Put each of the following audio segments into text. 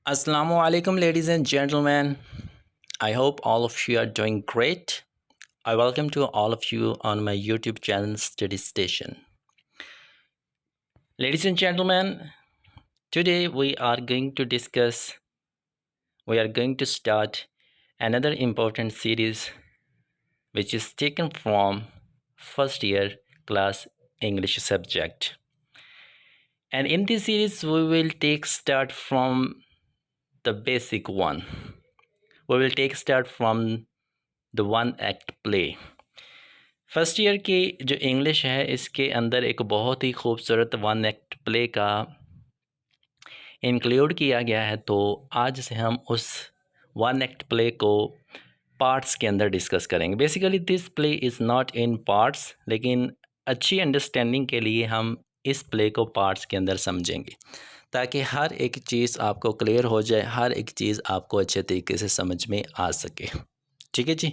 Assalamu alaikum, ladies and gentlemen. I hope all of you are doing great. I welcome to all of you on my YouTube channel Study Station. Ladies and gentlemen, today we are going to start another important series which is taken from first year class English subject. And in this series, we will take start from the basic one. We will take start from the one act play. First year की जो English है इसके अंदर एक बहुत ही खूबसूरत one act play का include किया गया है। तो आज से हम उस वन एक्ट प्ले को पार्ट्स के अंदर डिस्कस करेंगे। Basically this play is not in parts, लेकिन अच्छी अंडरस्टैंडिंग के लिए हम इस प्ले को पार्ट्स के अंदर समझेंगे ताकि हर एक चीज़ आपको क्लियर हो जाए, हर एक चीज़ आपको अच्छे तरीके से समझ में आ सके। ठीक है जी।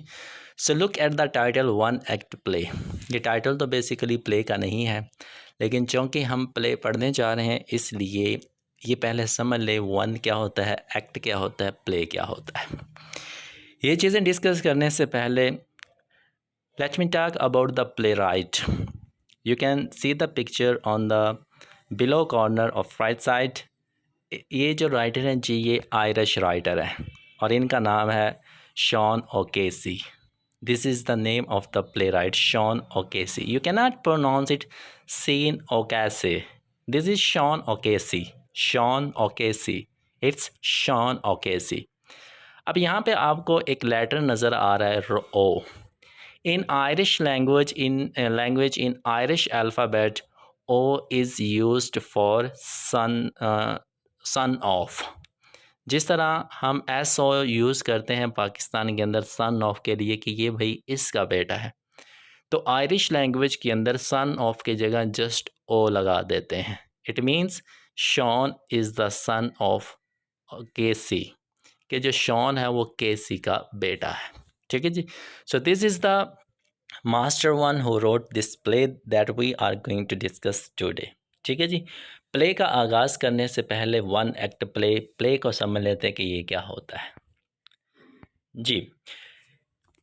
So look at the title one act play. ये टाइटल तो बेसिकली प्ले का नहीं है, लेकिन चूँकि हम प्ले पढ़ने जा रहे हैं इसलिए ये पहले समझ ले वन क्या होता है, एक्ट क्या होता है, प्ले क्या होता है। ये चीज़ें डिस्कस करने से पहले let me talk about the play right. You can see the picture on the below corner of right side. ये जो राइटर हैं जी, ये आयरिश राइटर हैं और इनका नाम है Sean O'Casey. This is the name of the playwright Sean O'Casey. You cannot pronounce it Sean O'Casey. This is Sean O'Casey. Sean O'Casey. It's Sean O'Casey. अब यहाँ पे आपको एक लेटर नज़र आ रहा है ओ। In Irish language, in Irish alphabet, O is used for son of. जिस तरह हम एस ओ यूज़ करते हैं पाकिस्तान के अंदर सन ऑफ के लिए कि ये भाई इसका बेटा है, तो आयरिश लैंग्वेज के अंदर सन ऑफ की जगह जस्ट ओ लगा देते हैं। It means Sean is the son of Casey, कि जो शॉन है वो केसी का बेटा है। ठीक है जी। So this is the master one who wrote this play that we are going to discuss today. ठीक है जी। प्ले का आगाज़ करने से पहले वन एक्ट प्ले को समझ लेते हैं कि ये क्या होता है जी।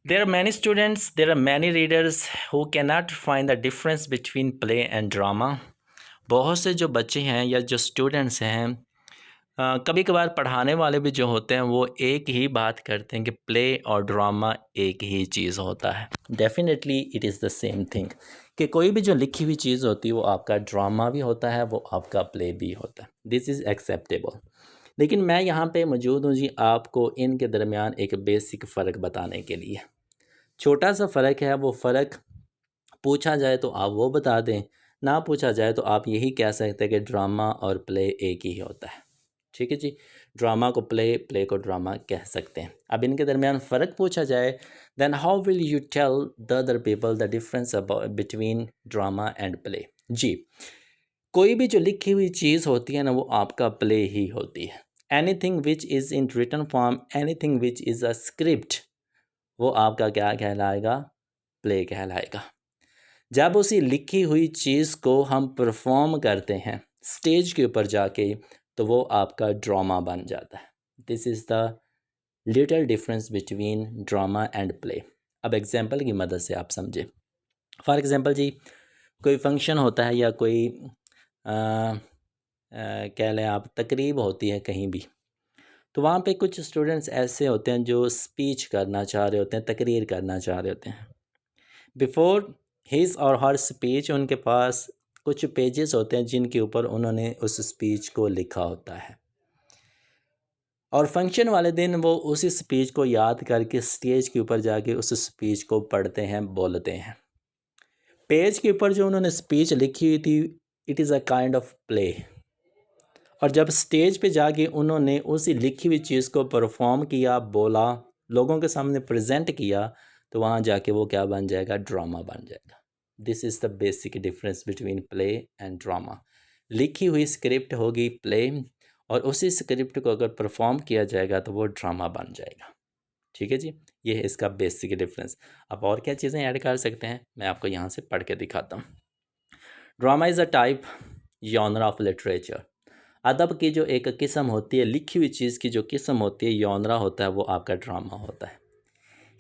There are many students, there are many readers who can not find the difference between play and drama. बहुत से जो बच्चे हैं या जो स्टूडेंट्स हैं, कभी कभार पढ़ाने वाले भी जो होते हैं वो एक ही बात करते हैं कि प्ले और ड्रामा एक ही चीज़ होता है। Definitely it is the same thing कि कोई भी जो लिखी हुई चीज़ होती है वो आपका ड्रामा भी होता है, वो आपका प्ले भी होता है। This is acceptable. लेकिन मैं यहाँ पे मौजूद हूँ जी आपको इनके दरमियान एक बेसिक फ़र्क बताने के लिए। छोटा सा फ़र्क है, वो फ़र्क पूछा जाए तो आप वो बता दें, ना पूछा जाए तो आप यही कह सकते हैं कि ड्रामा और प्ले एक ही होता है। ठीक है जी। ड्रामा को प्ले, प्ले को ड्रामा कह सकते हैं। अब इनके दरमियान फ़र्क पूछा जाए, then how will you tell the other people the difference between drama and play. जी, कोई भी जो लिखी हुई चीज़ होती है ना वो आपका प्ले ही होती है। Anything which is in written form, anything which is a script, वो आपका क्या कहलाएगा? प्ले कहलाएगा। जब उसी लिखी हुई चीज़ को हम परफॉर्म करते हैं स्टेज के ऊपर जाके, तो वो आपका ड्रामा बन जाता है। This is the little difference between drama and play. अब एग्जांपल की मदद से आप समझें। फॉर एग्जांपल जी, कोई फंक्शन होता है या कोई कह लें आप तकरीब होती है कहीं भी, तो वहाँ पे कुछ स्टूडेंट्स ऐसे होते हैं जो स्पीच करना चाह रहे होते हैं, तकरीर करना चाह रहे होते हैं। बिफोर हिज और हर स्पीच उनके पास कुछ पेजेस होते हैं जिनके ऊपर उन्होंने उस स्पीच को लिखा होता है, और फंक्शन वाले दिन वो उसी स्पीच को याद करके स्टेज के ऊपर जाके उस स्पीच को पढ़ते हैं, बोलते हैं। पेज के ऊपर जो उन्होंने स्पीच लिखी हुई थी, it is a kind of play, और जब स्टेज पे जाके उन्होंने उसी लिखी हुई चीज़ को परफॉर्म किया, बोला, लोगों के सामने प्रेजेंट किया, तो वहाँ जाके वो क्या बन जाएगा? ड्रामा बन जाएगा। This is the basic difference between play and drama. लिखी हुई स्क्रिप्ट होगी प्ले, और उसी स्क्रिप्ट को अगर परफॉर्म किया जाएगा तो वो ड्रामा बन जाएगा। ठीक है जी, ये है इसका बेसिक डिफरेंस। अब और क्या चीज़ें ऐड कर सकते हैं, मैं आपको यहाँ से पढ़ के दिखाता हूँ। Drama is a type genre of literature. अदब की जो एक किस्म होती है, लिखी हुई चीज़ की जो किस्म होती है, यॉनरा होता है, वो आपका ड्रामा होता है।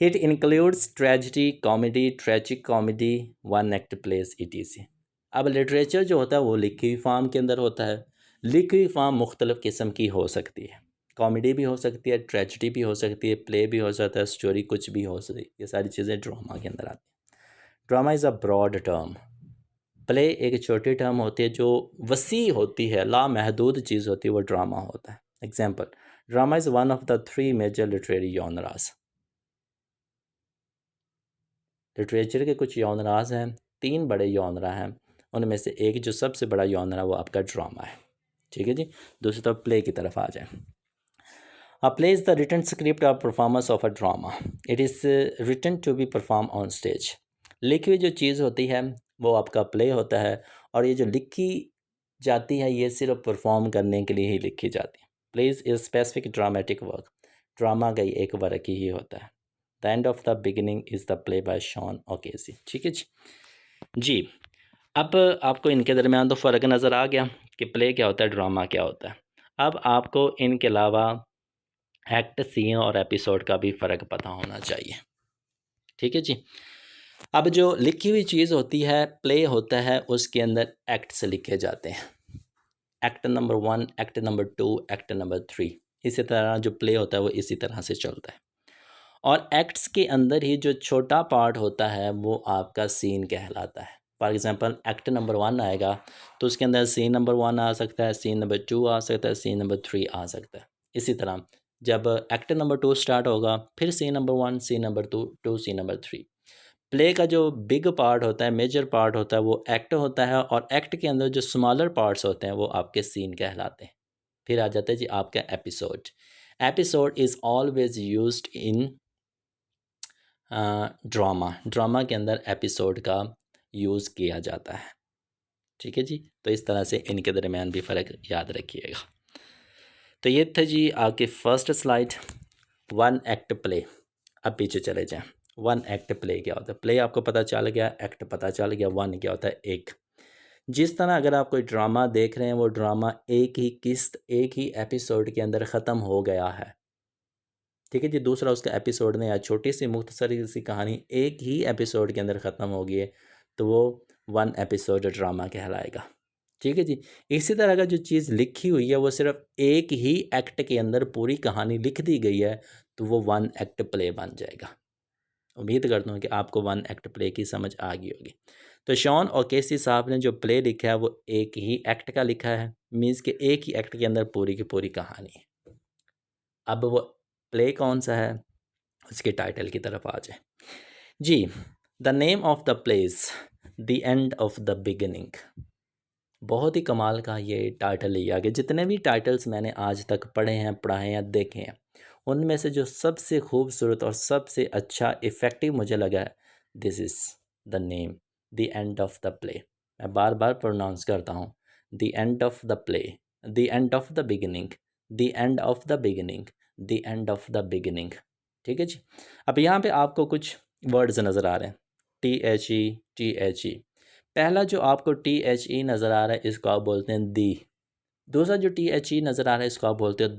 It includes tragedy comedy, tragic comedy, one act place ETC। अब लिटरेचर जो होता है वो लिखी हुई फॉर्म के अंदर होता है। लिखी हुई फॉर्म मुख्तलिफ़ किस्म की हो सकती है, कॉमेडी भी हो सकती है, ट्रेजिडी भी हो सकती है, प्ले भी हो सकता है, स्टोरी कुछ भी हो सकती है। ये सारी चीज़ें ड्रामा के अंदर आती हैं। Drama is a broad term. Play एक छोटी टर्म होती है जो वसी होती है, लामहदूद चीज़ होती है, वो ड्रामा होता है। Example, drama is one of the 3 major literary genres. Literature के कुछ जॉनरास हैं, 3 बड़े जॉनरा हैं, उनमें से एक जो सबसे बड़ा जॉनरा वो आपका ड्रामा है। ठीक है जी। दूसरी तरफ प्ले की तरफ आ जाए। A play is the written script of performance of a drama. It is written to be perform on stage. लिखी हुई जो चीज़ होती है वो आपका प्ले होता है, और ये जो लिखी जाती है ये सिर्फ परफॉर्म करने के लिए ही लिखी जाती है। Plays is specific dramatic work. Drama का एक वर्क ही होता है। The end of the beginning is the play by Sean O'Casey. ठीक है जी। जी, अब आपको इनके दरमियान तो फ़र्क नज़र आ गया कि प्ले क्या होता है, ड्रामा क्या होता है। अब आपको इनके अलावा एक्ट, सीन और एपिसोड का भी फ़र्क पता होना चाहिए। ठीक है जी। अब जो लिखी हुई चीज़ होती है, प्ले होता है, उसके अंदर एक्ट्स लिखे जाते हैं। Act number 1, act number 2, act number 3। इसी तरह जो प्ले होता है वो इसी तरह से चलता है। और एक्ट्स के अंदर ही जो छोटा पार्ट होता है वो आपका सीन कहलाता है। फॉर एग्जांपल, एक्ट नंबर 1 आएगा तो उसके अंदर सीन नंबर 1 आ सकता है, सीन नंबर 2 आ सकता है, सीन नंबर 3 आ सकता है। इसी तरह जब एक्ट नंबर 2 स्टार्ट होगा, फिर scene number 1, scene number 2, scene number 3। Play का जो बिग पार्ट होता है, मेजर पार्ट होता है, वो एक्ट होता है, और एक्ट के अंदर जो स्मॉलर पार्ट्स होते हैं वो आपके सीन कहलाते हैं। फिर आ जाता है जी आपका episode. Episode is always used in drama. Drama के अंदर एपिसोड का यूज़ किया जाता है। ठीक है जी। तो इस तरह से इनके दरमियान भी फ़र्क याद रखिएगा। तो ये था जी आपकी first slide, one act play. अब पीछे चले जाएं। वन एक्ट प्ले क्या होता है? प्ले आपको पता चल गया, एक्ट पता चल गया, वन क्या होता है? एक। जिस तरह अगर आप कोई ड्रामा देख रहे हैं, वो ड्रामा एक ही किस्त, एक ही एपिसोड के अंदर ख़त्म हो गया है। ठीक है जी। दूसरा उसका एपिसोड नहीं आया, छोटी सी मुख्तसर सी कहानी एक ही एपिसोड के अंदर ख़त्म हो गई है, तो वो वन एपिसोड ड्रामा कहलाएगा। ठीक है जी। इसी तरह का जो चीज़ लिखी हुई है वो सिर्फ एक ही एक्ट के अंदर पूरी कहानी लिख दी गई है, तो वो वन एक्ट प्ले बन जाएगा। उम्मीद करता हूँ कि आपको वन एक्ट प्ले की समझ आ गई होगी। तो शॉन ओकेसी साहब ने जो प्ले लिखा है वो एक ही एक्ट का लिखा है, मीन्स कि एक ही एक्ट के अंदर पूरी की पूरी कहानी है। अब वो प्ले कौन सा है, उसके टाइटल की तरफ आ जाए जी। The name of the place, the end of the beginning. बहुत ही कमाल का ये टाइटल लिया गया। जितने भी टाइटल्स मैंने आज तक पढ़े हैं, पढ़ाए हैं, देखे हैं, उनमें से जो सबसे खूबसूरत और सबसे अच्छा इफ़ेक्टिव मुझे लगा है, this is the name, the end of the play. मैं बार बार प्रोनाउंस करता हूँ, the end of the play, the end of the beginning, the end of the beginning, the end of the beginning. ठीक है जी। अब यहाँ पे आपको कुछ वर्ड्स नज़र आ रहे हैं, THE। पहला जो आपको THE नज़र आ रहा है, इसको आप बोलते हैं दी। दूसरा जो THE नज़र आ रहा है, इसको आप बोलते हो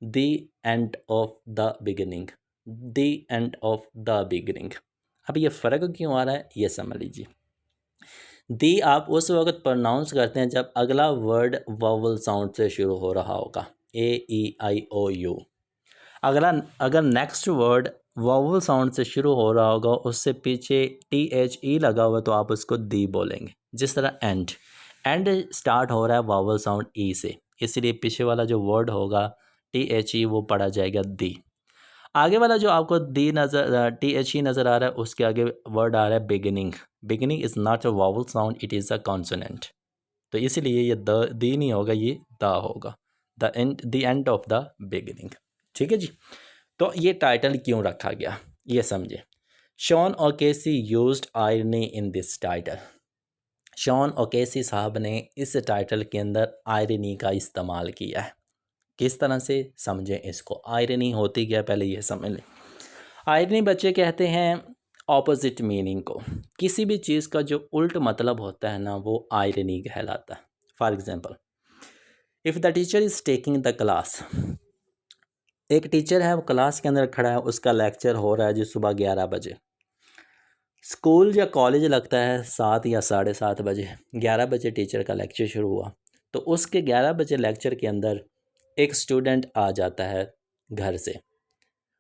the end of the beginning, the end of the beginning. अब ये फ़र्क क्यों आ रहा है, ये समझ लीजिए। दी आप उस वक्त प्रोनाउंस करते हैं जब अगला वर्ड वॉवल साउंड से शुरू हो रहा होगा, AEIOU। अगर नेक्स्ट वर्ड वॉवल साउंड से शुरू हो रहा होगा, उससे पीछे THE लगा हुआ, तो आप उसको दी बोलेंगे। जिस तरह एंड स्टार्ट हो रहा है वॉवल साउंड E से, इसलिए पीछे वाला जो वर्ड होगा THE वो पढ़ा जाएगा दी। आगे वाला जो आपको THE नज़र आ रहा है, उसके आगे वर्ड आ रहा है beginning. Beginning is not a vowel sound, it is a consonant. तो इसलिए ये दी नहीं होगा, ये द होगा, the end of the beginning. ठीक है जी। तो ये टाइटल क्यों रखा गया, ये समझे। Sean O'Casey used irony in this title. Sean O'Casey साहब ने इस टाइटल के अंदर आयरनी का इस्तेमाल किया है। किस तरह से समझें इसको, आयरनी होती क्या, पहले ये समझ लें। आयरनी बच्चे कहते हैं ऑपोजिट मीनिंग को। किसी भी चीज़ का जो उल्ट मतलब होता है ना, वो आयरनी कहलाता है। For example, if the teacher is taking the class, एक टीचर है वो क्लास के अंदर खड़ा है, उसका लेक्चर हो रहा है जी सुबह 11 बजे। स्कूल या कॉलेज लगता है 7 या 7:30 बजे। 11 बजे टीचर का लेक्चर शुरू हुआ, तो उसके 11 बजे लेक्चर के अंदर एक स्टूडेंट आ जाता है घर से।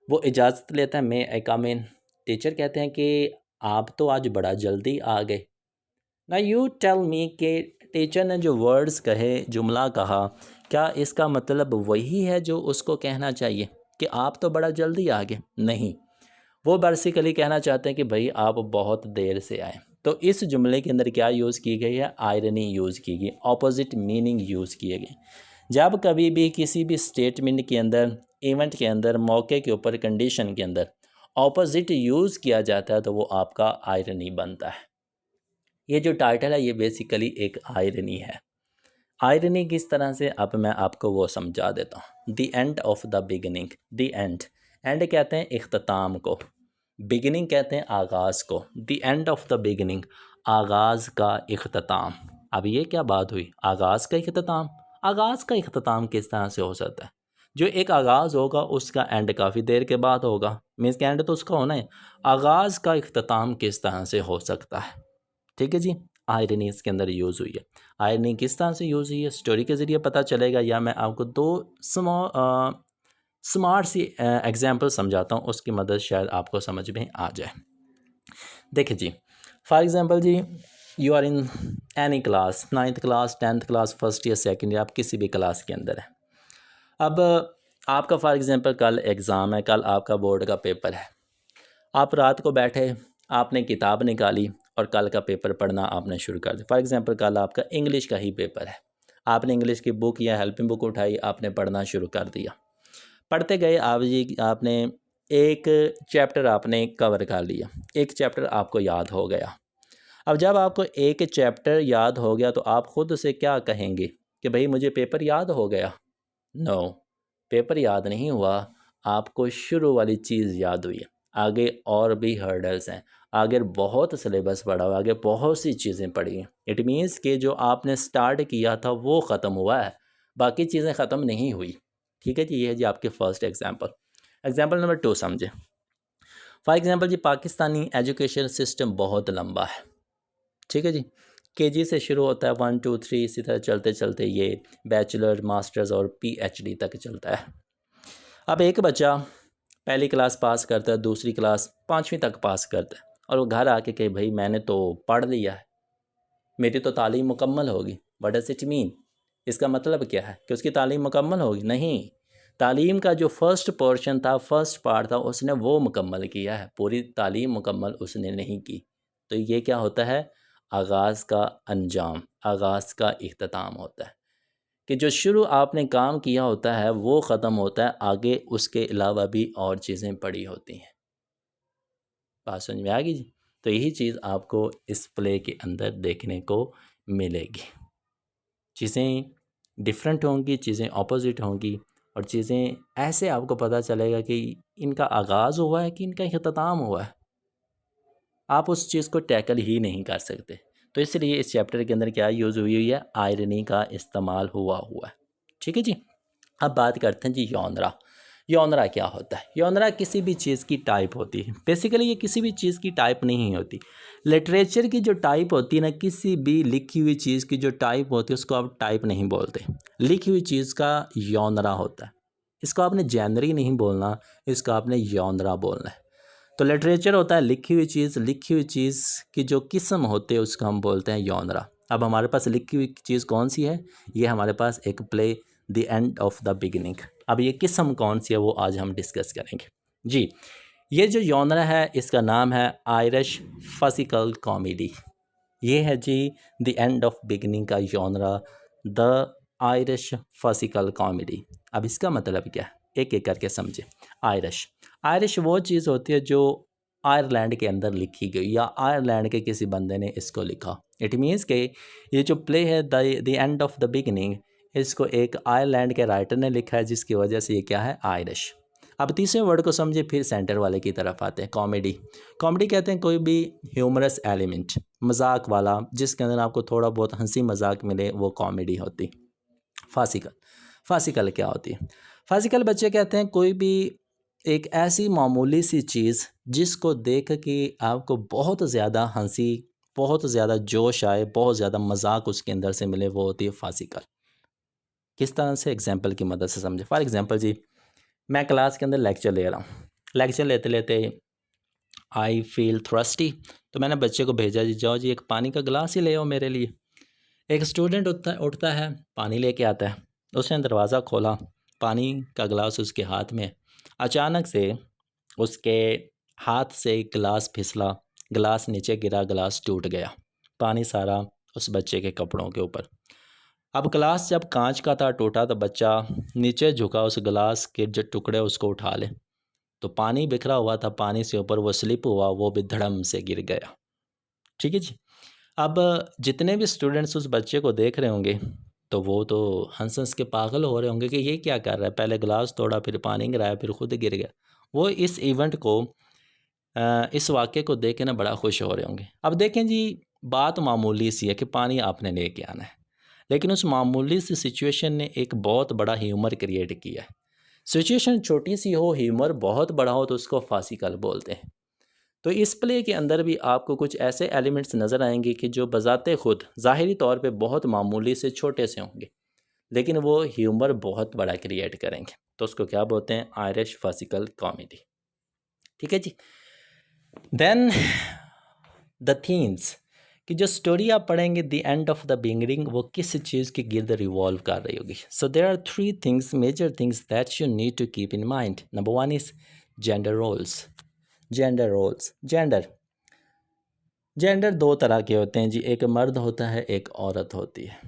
वो इजाज़त लेता है, मैं आई कम इन। टीचर कहते हैं कि आप तो आज बड़ा जल्दी आ गए। ना यू टेल मी कि टीचर ने जो वर्ड्स कहे, जुमला कहा, क्या इसका मतलब वही है जो उसको कहना चाहिए कि आप तो बड़ा जल्दी आ गए? नहीं, वो बेसिकली कहना चाहते हैं कि भाई आप बहुत देर से आए। तो इस जुमले के अंदर क्या यूज़ की गई है? आयरनी यूज़ की गई, ऑपोजिट मीनिंग यूज़ किए गए। जब कभी भी किसी भी स्टेटमेंट के अंदर, इवेंट के अंदर, मौके के ऊपर, कंडीशन के अंदर ऑपोजिट यूज़ किया जाता है तो वो आपका आयरनी बनता है। ये जो टाइटल है ये बेसिकली एक आयरनी है। आयरनी किस तरह से, अब मैं आपको वो समझा देता हूँ। The end of the beginning, the end, and कहते हैं इख्तिताम को, बिगिनिंग कहते हैं आगाज़ को। The end of the beginning, आगाज़ का इख्तिताम। अब ये क्या बात हुई, आगाज़ का इख्तिताम? आगाज़ का इख्तिताम किस तरह से हो सकता है? जो एक आगाज़ होगा उसका एंड काफ़ी देर के बाद होगा, मीन्स का एंड तो उसका होना है। आगाज़ का इख्तिताम किस तरह से हो सकता है? ठीक है जी, आयरनी इसके अंदर यूज़ हुई है। आयरनी किस तरह से यूज़ हुई है स्टोरी के ज़रिए पता चलेगा, या मैं आपको दो स्मार्ट सी एग्जांपल समझाता हूँ, उसकी मदद शायद आपको समझ में आ जाए। देखिए जी, फॉर एग्जांपल जी, you are in any class, 9th class, 10th class, first year, second year, आप किसी भी क्लास के अंदर है। अब आपका फॉर एग्जांपल कल एग्ज़ाम है, कल आपका बोर्ड का पेपर है। आप रात को बैठे, आपने किताब निकाली और कल का पेपर पढ़ना आपने शुरू कर दिया। फॉर एग्जांपल कल आपका इंग्लिश का ही पेपर है, आपने इंग्लिश की बुक या हेल्पिंग बुक उठाई, आपने पढ़ना शुरू कर दिया। पढ़ते गए आप जी, आपने एक चैप्टर आपने कवर कर लिया, एक चैप्टर आपको याद हो गया। अब जब आपको एक चैप्टर याद हो गया तो आप ख़ुद से क्या कहेंगे कि भाई मुझे पेपर याद हो गया? नो, पेपर याद नहीं हुआ, आपको शुरू वाली चीज़ याद हुई है। आगे और भी हर्डल्स हैं, आगे बहुत सिलेबस पढ़ा हुआ, आगे बहुत सी चीज़ें पढ़ी हैं। इट मीन्स कि जो आपने स्टार्ट किया था वो ख़त्म हुआ है, बाकी चीज़ें ख़त्म नहीं हुई। ठीक है जी, ये है जी आपके फर्स्ट एग्जांपल। एग्जांपल नंबर 2 समझें। फॉर एग्जांपल जी, पाकिस्तानी एजुकेशन सिस्टम बहुत लंबा है। ठीक है जी, केजी से शुरू होता है, 1 2 3 इसी तरह चलते चलते ये बैचलर, मास्टर्स और पीएचडी तक चलता है। अब एक बच्चा पहली क्लास पास करता है, दूसरी क्लास 5वीं तक पास करता है, और वो घर आके कहे भाई मैंने तो पढ़ लिया है, मेरी तो तालीम मुकम्मल होगी। What does it mean? इसका मतलब क्या है कि उसकी तालीम मुकम्मल होगी? नहीं, तालीम का जो फर्स्ट पोर्शन था, फर्स्ट पार्ट था, उसने वो मुकम्मल किया है, पूरी तालीम मुकम्मल उसने नहीं की। तो ये क्या होता है? आगाज़ का अंजाम, आगाज़ का इख्तिताम होता है कि जो शुरू आपने काम किया होता है वो ख़त्म होता है, आगे उसके अलावा भी और चीज़ें पड़ी होती हैं। बात समझ में आ गई जी? तो यही चीज़ आपको इस प्ले के अंदर देखने को मिलेगी। चीज़ें डिफरेंट होंगी, चीज़ें ऑपोजिट होंगी, और चीज़ें ऐसे आपको पता चलेगा कि इनका आगाज़ हुआ है कि इनका इख्तिताम हुआ है। आप उस चीज़ को टैकल ही नहीं कर सकते। तो इसलिए इस चैप्टर के अंदर क्या यूज़ हुई है? आयरनी का इस्तेमाल हुआ हुआ है। ठीक है जी? अब बात करते हैं जी यौनरा। यौनरा क्या होता है? यौनरा किसी भी चीज़ की टाइप होती है। बेसिकली ये किसी भी चीज़ की टाइप नहीं होती। लिटरेचर की जो टाइप होती है ना, किसी भी लिखी हुई चीज़ की जो टाइप होती है उसको आप टाइप नहीं बोलते। लिखी हुई चीज़ का यौनरा होता है। इसको आपने जैनरी नहीं बोलना, इसको आपने यौनरा बोलना है। तो लिटरेचर होता है लिखी हुई चीज़, लिखी हुई चीज़ की जो किस्म होते हैं उसको हम बोलते हैं यौनरा। अब हमारे पास लिखी हुई चीज़ कौन सी है? ये हमारे पास एक play the end of the beginning. अब ये किस्म कौन सी है वो आज हम डिस्कस करेंगे जी। ये जो यौनरा है इसका नाम है आयरिश फसिकल कॉमेडी। ये है जी द एंड ऑफ बिगिनिंग का यौनरा, द आयरिश फसिकल कॉमेडी। अब इसका मतलब क्या है, एक एक करके समझे। आयरिश, आयरिश वो चीज़ होती है जो आयरलैंड के अंदर लिखी गई या आयरलैंड के किसी बंदे ने इसको लिखा। इट मीन्स के ये जो प्ले है the end of the beginning, इसको एक आयरलैंड के राइटर ने लिखा है, जिसकी वजह से ये क्या है? आयरिश। अब तीसरे वर्ड को समझे, फिर सेंटर वाले की तरफ आते हैं। कॉमेडी, कॉमेडी कहते हैं कोई भी ह्यूमरस एलिमेंट, मजाक वाला, जिसके अंदर आपको थोड़ा बहुत हंसी मजाक मिले, वो कॉमेडी होती। फासिकल। फासिकल क्या होती है? फासिकल बच्चे कहते हैं कोई भी एक ऐसी मामूली सी चीज़ जिसको देख के आपको बहुत ज़्यादा हंसी, बहुत ज़्यादा जोश आए, बहुत ज़्यादा मजाक उसके अंदर से मिले, वो होती है फासिकल। किस तरह से? एग्जाम्पल की मदद से समझे। फॉर एग्जाम्पल जी, मैं क्लास के अंदर लेक्चर ले रहा हूँ, लेक्चर लेते लेते आई फील थ्रस्टी, तो मैंने बच्चे को भेजा जी, जाओ जी एक पानी का गिलास ही ले आओ मेरे लिए। एक स्टूडेंट उठता उठता है, पानी लेके आता है। उसने दरवाज़ा खोला, पानी का गिलास उसके हाथ में। अचानक से उसके हाथ से एक गिलास फिसला, गिलास नीचे गिरा, गिलास टूट गया, पानी सारा उस बच्चे के कपड़ों के ऊपर। अब गिलास जब कांच का था, टूटा, तो बच्चा नीचे झुका उस गिलास के जो टुकड़े उसको उठा ले, तो पानी बिखरा हुआ था, पानी से ऊपर वो स्लिप हुआ, वो भी धड़म से गिर गया। ठीक है जी। अब जितने भी स्टूडेंट्स उस बच्चे को देख रहे होंगे तो वो तो हंस हंस के पागल हो रहे होंगे कि ये क्या कर रहा है, पहले गिलास तोड़ा, फिर पानी गिराया, फिर खुद गिर गया। वो इस इवेंट को इस वाक़े को देख के ना बड़ा खुश हो रहे होंगे। अब देखें जी, बात मामूली सी है कि पानी आपने लेके आना है, लेकिन उस मामूली सी सिचुएशन ने एक बहुत बड़ा ह्यूमर क्रिएट किया है। सिचुएशन छोटी सी हो, ह्यूमर बहुत बड़ा हो, तो उसको फासिकल बोलते हैं। तो इस प्ले के अंदर भी आपको कुछ ऐसे एलिमेंट्स नज़र आएंगे कि जो बजाते खुद ज़ाहिरी तौर पे बहुत मामूली से छोटे से होंगे, लेकिन वो ह्यूमर बहुत बड़ा क्रिएट करेंगे। तो उसको क्या बोलते हैं? Irish farcical comedy. ठीक है जी। देन द थीम्स, कि जो स्टोरी आप पढ़ेंगे the end of the beginning, वो किस चीज़ के गिर्द रिवॉल्व कर रही होगी। So there are three things, major things that you need to keep in mind. Number one is gender roles. Gender roles, gender दो तरह के होते हैं जी, एक मर्द होता है, एक औरत होती है।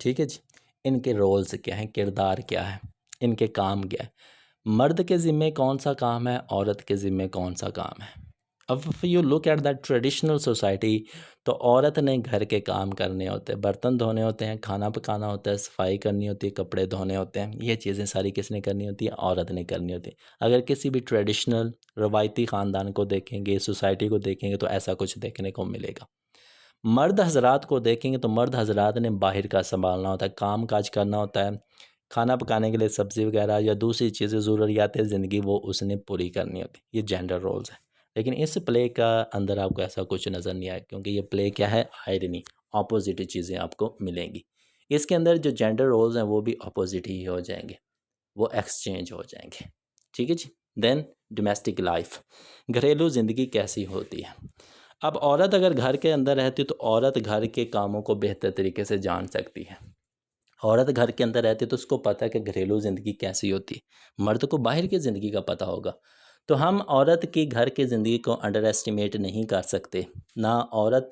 ठीक है जी। इनके रोल्स क्या हैं, किरदार क्या है, इनके काम क्या है, मर्द के ज़िम्मे कौन सा काम है, औरत के ज़िम्मे कौन सा काम है। अब you look at that traditional society, तो औरत ने घर के काम करने होते हैं, बर्तन धोने होते हैं, खाना पकाना होता है, सफाई करनी होती है, कपड़े धोने होते हैं। ये चीज़ें सारी किसने करनी होती है? औरत ने करनी होती है। अगर किसी भी ट्रेडिशनल रवायती ख़ानदान को देखेंगे, सोसाइटी को देखेंगे, तो ऐसा कुछ देखने को मिलेगा। मर्द हजरात को देखेंगे तो मर्द हजरात ने बाहर का संभालना होता है, काम काज करना होता है, खाना पकाने के लिए सब्ज़ी वगैरह या दूसरी चीज़ें ज़रूरियात ज़िंदगी वो उसने पूरी करनी होती है। ये जेंडर रोल्स है। लेकिन इस प्ले का अंदर आपको ऐसा कुछ नज़र नहीं आया, क्योंकि ये प्ले क्या है? आयरनी, ऑपोजिट चीज़ें आपको मिलेंगी। इसके अंदर जो जेंडर रोल्स हैं वो भी ऑपोजिट ही हो जाएंगे, वो एक्सचेंज हो जाएंगे। ठीक है जी। देन डोमेस्टिक लाइफ, घरेलू ज़िंदगी कैसी होती है। अब औरत अगर घर के अंदर रहती है तो औरत घर के कामों को बेहतर तरीके से जान सकती है। औरत घर के अंदर रहती है तो उसको पता है कि घरेलू ज़िंदगी कैसी होती है। मर्द को बाहर की ज़िंदगी का पता होगा। तो हम औरत की घर की ज़िंदगी को अंडर एस्टिमेट नहीं कर सकते, ना औरत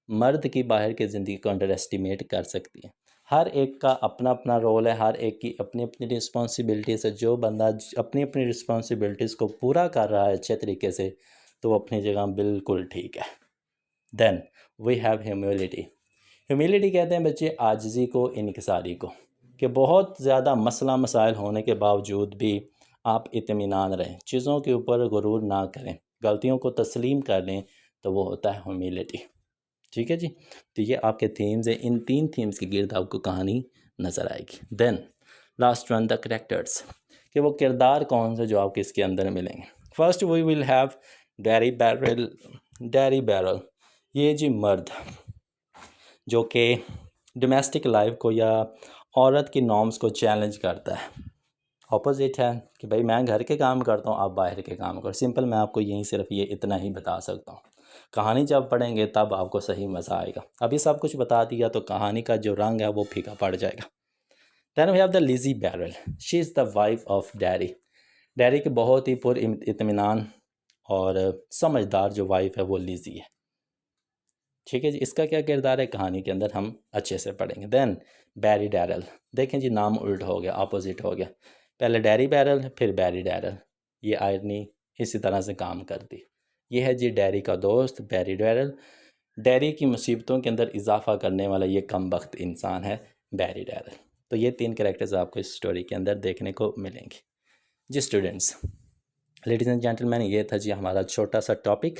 मर्द की बाहर की ज़िंदगी को अंडर एस्टिमेट कर सकती है। हर एक का अपना अपना रोल है, हर एक की अपनी अपनी रिस्पॉन्सिबिलिटीज़ है। जो बंदा अपनी अपनी रिस्पॉन्सिबिलिटीज़ को पूरा कर रहा है अच्छे तरीके से, तो वो अपनी जगह बिल्कुल ठीक है। Then we have humility. Humility कहते हैं बच्चे आजिज़ी को, इनकिसारी को, कि बहुत ज़्यादा मसला मसाइल होने के बावजूद भी आप इत्मीनान रहें, चीज़ों के ऊपर गुरूर ना करें, गलतियों को तस्लीम कर लें, तो वो होता है ह्यूमिलिटी। ठीक है जी। तो ये आपके थीम्स हैं, इन तीन थीम्स के गिर्द आपको कहानी नज़र आएगी। Then last one the characters, कि वो किरदार कौन से जो आपके इसके अंदर मिलेंगे। First we will have Darry Berrill. Darry Berrill, ये जी मर्द जो कि डोमेस्टिक लाइफ को या औरत की नॉर्म्स को चैलेंज करता है। ऑपोजिट है कि भाई मैं घर के काम करता हूँ, आप बाहर के काम करो। सिंपल, मैं आपको यहीं सिर्फ ये इतना ही बता सकता हूँ। कहानी जब पढ़ेंगे तब आपको सही मज़ा आएगा। अभी सब कुछ बता दिया तो कहानी का जो रंग है वो फीका पड़ जाएगा। Then we have the Lizzie Berrill. She is the wife of Darry. Darry की बहुत ही पुर इत्मीनान और समझदार जो वाइफ है वो लिजी है। ठीक है जी। इसका क्या किरदार है कहानी के अंदर हम अच्छे से पढ़ेंगे। देन बैरी डैरल, देखें जी नाम उल्ट हो गया, अपोजिट हो गया। पहले डैरी बैरल, फिर बैरी डैरल। ये आयरनी इसी तरह से काम करती। ये है जी डैरी का दोस्त बैरी डैरल। डैरी की मुसीबतों के अंदर इजाफा करने वाला ये कम वक्त इंसान है बैरी डैरल। तो ये तीन कैरेक्टर्स आपको इस स्टोरी के अंदर देखने को मिलेंगे। जी स्टूडेंट्स, लेडीज़ एंड जेंटलमैन, ये था जी हमारा छोटा सा टॉपिक,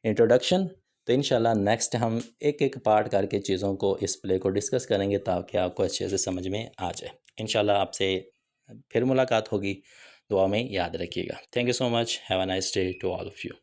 इंट्रोडक्शन तो इंशाल्लाह नेक्स्ट हम एक एक पार्ट करके चीज़ों को, इस प्ले को डिस्कस करेंगे ताकि आपको अच्छे से समझ में आ जाए। इंशाल्लाह आपसे फिर मुलाकात होगी। दुआ में याद रखिएगा। Thank you so much. Have a nice day to all of you.